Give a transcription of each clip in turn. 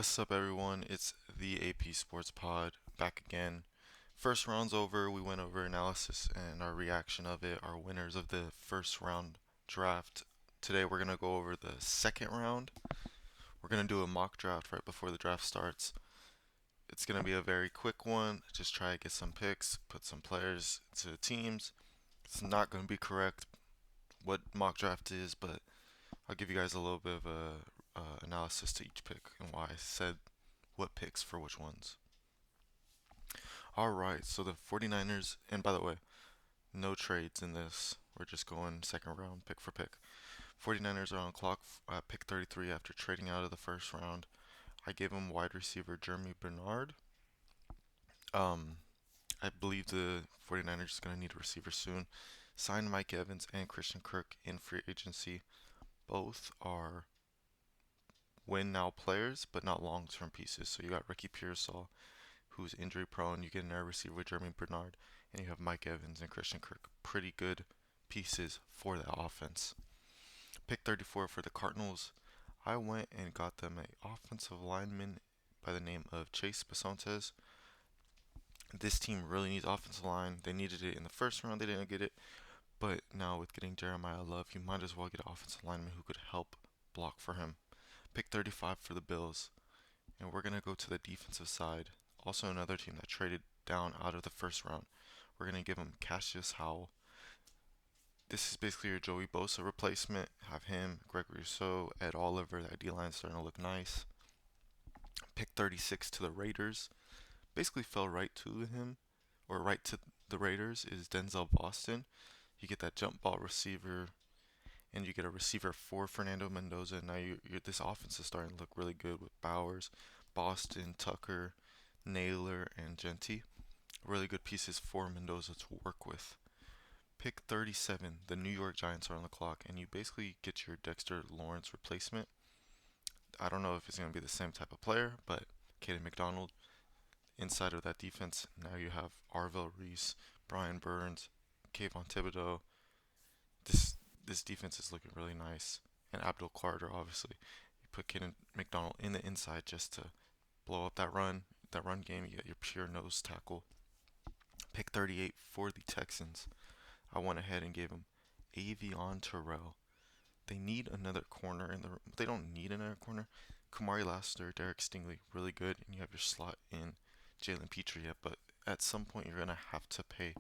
What's up, everyone? It's the AP Sports Pod back again. First round's over. We went over analysis and our reaction of it, our winners of the first round draft. Today, we're going to go over the second round. We're going to do a mock draft right before the draft starts. It's going to be a very quick one. Just try to get some picks, put some players to the teams. It's not going to be correct what mock draft is, but I'll give you guys a little bit of a analysis to each pick and why I said what picks for which ones. All right, so the 49ers, and by the way, no trades in this. We're just going second round, pick for pick. 49ers are on clock, pick 33 after trading out of the first round. I gave him wide receiver Jeremy Bernard. Um, I believe the 49ers is going to need a receiver soon. Signed Mike Evans and Christian Kirk in free agency. Both are win now players, but not long term pieces. So you got Ricky Pearsall, who's injury prone. You get an air receiver with Jeremy Bernard, and you have Mike Evans and Christian Kirk. Pretty good pieces for that offense. Pick 34 for the Cardinals. I went and got them an offensive lineman by the name of Chase Basontes. This team really needs offensive line. They needed it in the first round. They didn't get it. But now with getting Jeremiah Love, you might as well get an offensive lineman who could help block for him. Pick 35 for the Bills. And we're going to go to the defensive side. Also another team that traded down out of the first round. We're going to give him Cassius Howell. This is basically your Joey Bosa replacement. Have him, Greg Rousseau, Ed Oliver. That D-line is starting to look nice. Pick 36 to the Raiders. Basically fell right to him, or right to the Raiders, is Denzel Boston. You get that jump ball receiver, and you get a receiver for Fernando Mendoza. Now this offense is starting to look really good with Bowers, Boston, Tucker, Naylor, and Genty. Really good pieces for Mendoza to work with. Pick 37, the New York Giants are on the clock, and you basically get your Dexter Lawrence replacement. I don't know if it's going to be the same type of player, but Caden McDonald inside of that defense. Now you have Arvell Reese, Brian Burns, Kayvon Thibodeau. This this defense is looking really nice. And Abdul Carter, obviously. You put Caden McDonald in the inside just to blow up that run game. You get your pure nose tackle. Pick 38 for the Texans. I went ahead and gave him Avion Terrell. They need another corner in the. They don't need another corner. Kamari Lassiter, Derek Stingley, really good, and you have your slot in Jalen Petrie yet. But at some point, you're gonna have to pay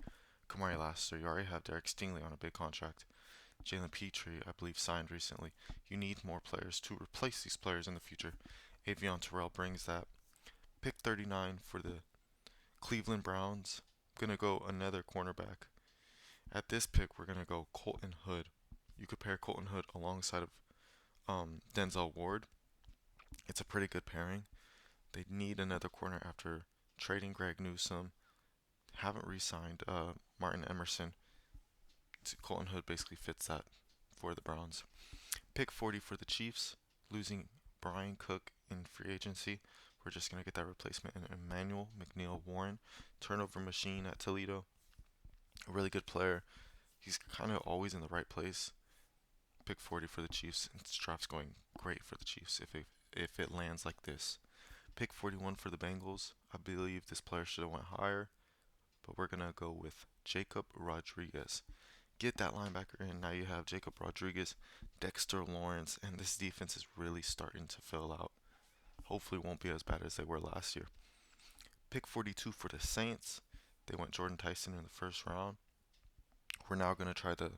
Kamari Lassiter. You already have Derek Stingley on a big contract. Jalen Petrie, I believe, signed recently. You need more players to replace these players in the future. Avion Terrell brings that. Pick 39 for the Cleveland Browns. Gonna go another cornerback. At this pick, we're gonna go Colton Hood. You could pair Colton Hood alongside of Denzel Ward. It's a pretty good pairing. They need another corner after trading Greg Newsome. Haven't re-signed Martin Emerson. Colton Hood basically fits that for the Browns. Pick 40 for the Chiefs, losing Brian Cook in free agency. We're just going to get that replacement in Emmanuel McNeil Warren, turnover machine at Toledo. A really good player. He's kind of always in the right place. Pick 40 for the Chiefs. This draft's going great for the Chiefs if it lands like this. Pick 41 for the Bengals. I believe this player should have went higher, but we're going to go with Jacob Rodriguez. Get that linebacker in. Now you have Jacob Rodriguez, Dexter Lawrence, and this defense is really starting to fill out. Hopefully, it won't be as bad as they were last year. Pick 42 for the Saints. They went Jordan Tyson in the first round. We're now going to try to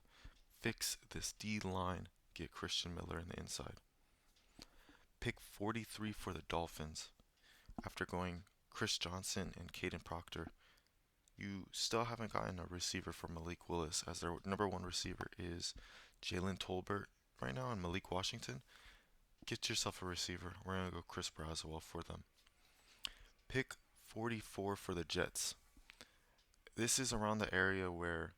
fix this D line, get Christian Miller in the inside. Pick 43 for the Dolphins. After going Chris Johnson and Caden Proctor, you still haven't gotten a receiver for Malik Willis, as their number one receiver is Jalen Tolbert right now and Malik Washington. Get yourself a receiver. We're going to go Chris Braswell for them. Pick 44 for the Jets. This is around the area where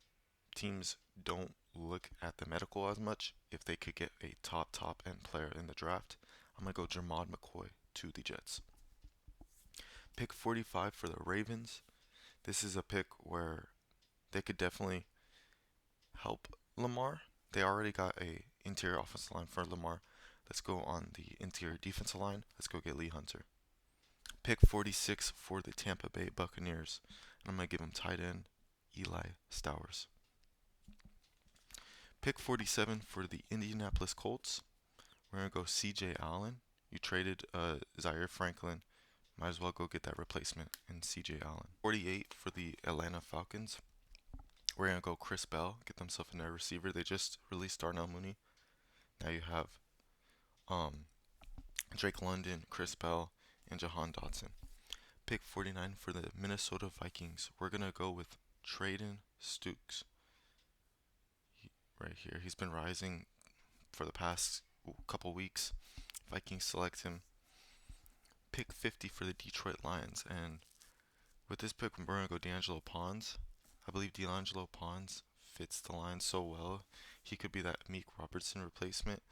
teams don't look at the medical as much if they could get a top end player in the draft. I'm going to go Jermod McCoy to the Jets. Pick 45 for the Ravens. This is a pick where they could definitely help Lamar. They already got a interior offensive line for Lamar. Let's go on the interior defensive line. Let's go get Lee Hunter. Pick 46 for the Tampa Bay Buccaneers. And I'm going to give him tight end Eli Stowers. Pick 47 for the Indianapolis Colts. We're going to go C.J. Allen. You traded Zaire Franklin. Might as well go get that replacement in C.J. Allen. 48 for the Atlanta Falcons. We're going to go Chris Bell. Get themselves another receiver. They just released Darnell Mooney. Now you have Drake London, Chris Bell, and Jahan Dotson. Pick 49 for the Minnesota Vikings. We're going to go with Traden Stukes. Right here. He's been rising for the past couple weeks. Vikings select him. Pick 50 for the Detroit Lions. And with this pick, we're going to go D'Angelo Pons. I believe D'Angelo Pons fits the Lions so well. He could be that Meek Robertson replacement.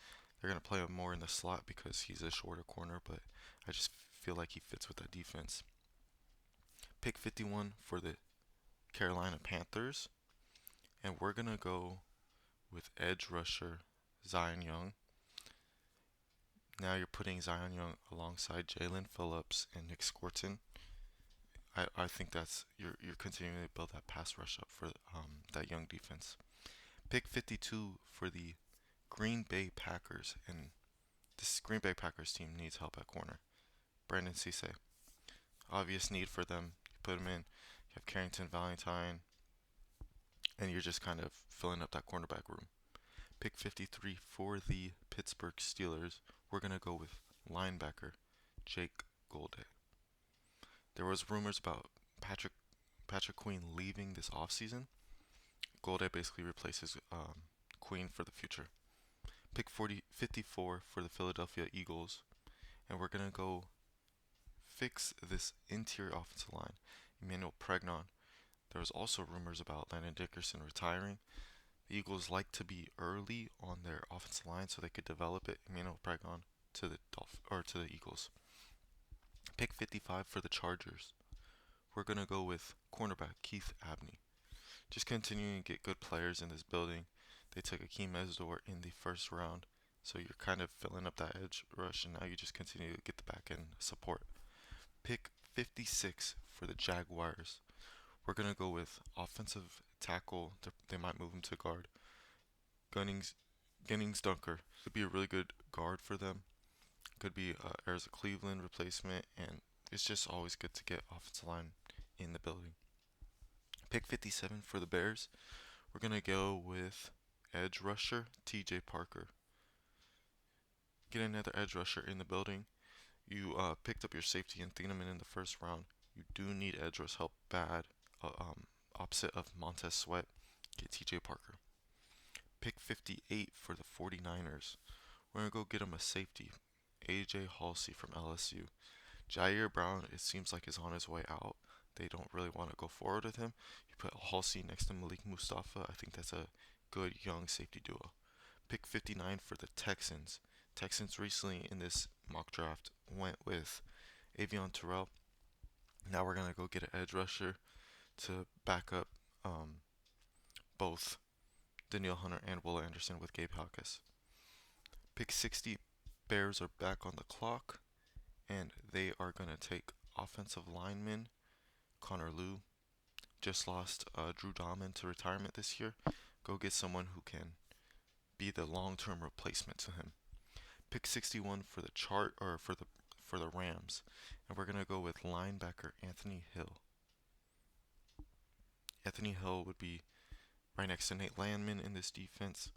They're going to play him more in the slot because he's a shorter corner, but I just feel like he fits with that defense. Pick 51 for the Carolina Panthers. And we're going to go with edge rusher Zion Young. Now you're putting Zion Young alongside Jalen Phillips and Nick Scorton. I think that's you're continuing to build that pass rush up for that young defense. Pick 52 for the Green Bay Packers, and this Green Bay Packers team needs help at corner. Brandon Cisse, obvious need for them. You put him in. You have Carrington Valentine, and you're just kind of filling up that cornerback room. Pick 53 for the Pittsburgh Steelers. We're gonna go with linebacker Jake Golday. There was rumors about Patrick Queen leaving this offseason. Golday basically replaces Queen for the future. Pick 54 for the Philadelphia Eagles, and we're gonna go fix this interior offensive line. Emmanuel Pregnon. There was also rumors about Landon Dickerson retiring. The Eagles like to be early on their offensive line so they could develop it. Emmanuel Pregnon to the Eagles. Pick 55 for the Chargers. We're gonna go with cornerback Keith Abney. Just continuing to get good players in this building. They took Akeem Mezdor in the first round, so you're kind of filling up that edge rush, and now you just continue to get the back end support. Pick 56 for the Jaguars. We're gonna go with offensive tackle. They might move him to guard. Gunnings Dunker could be a really good guard for them. Could be Ayers Cleveland replacement, and it's just always good to get offensive line in the building. Pick 57 for the Bears. We're gonna go with edge rusher T.J. Parker. Get another edge rusher in the building. You picked up your safety in Thieneman in the first round. You do need edge rush help bad. Opposite of Montez Sweat, get T.J. Parker. Pick 58 for the 49ers. We're going to go get him a safety, A.J. Halsey from LSU. Jair Brown, it seems like, is on his way out. They don't really want to go forward with him. You put Halsey next to Malik Mustafa. I think that's a good young safety duo. Pick 59 for the Texans. Texans recently in this mock draft went with Avion Terrell. Now we're going to go get an edge rusher to back up both Danielle Hunter and Will Anderson with Gabe Hawkes. Pick 60, Bears are back on the clock, and they are going to take offensive lineman Connor Liu. Just lost Drew Dahman to retirement this year. Go get someone who can be the long-term replacement to him. Pick 61 for the Rams, and we're going to go with linebacker Anthony Hill. Anthony Hill would be right next to Nate Landman in this defense.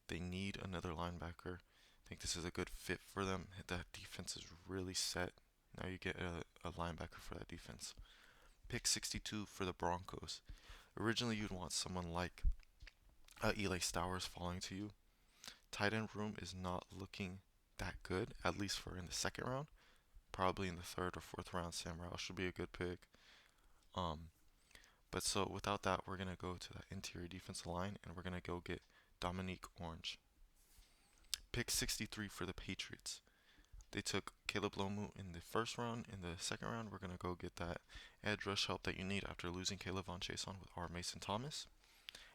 They need another linebacker. I think this is a good fit for them. That defense is really set. Now you get a linebacker for that defense. Pick 62 for the Broncos. Originally, you'd want someone like Eli Stowers falling to you. Tight end room is not looking that good, at least for in the second round. Probably in the third or fourth round, Sam Rowell should be a good pick. But so without that, we're going to go to that interior defensive line, and we're going to go get Dominique Orange. Pick 63 for the Patriots. They took Caleb Lomu in the first round. In the second round, we're going to go get that edge rush help that you need after losing Caleb Von Chason with R. Mason Thomas.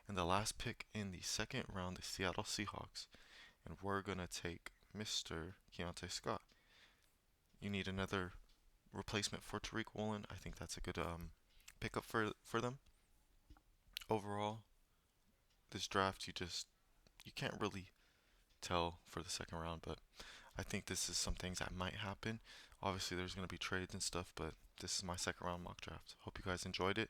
And the last pick in the second round, the Seattle Seahawks. And we're going to take Mr. Keontae Scott. You need another replacement for Tariq Woolen. I think that's a good pickup for them. Overall, this draft you can't really tell for the second round, but I think this is some things that might happen. Obviously, there's going to be trades and stuff, but this is my second round mock draft. Hope you guys enjoyed it.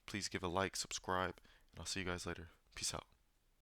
Please give a like, subscribe, and I'll see you guys later. Peace out.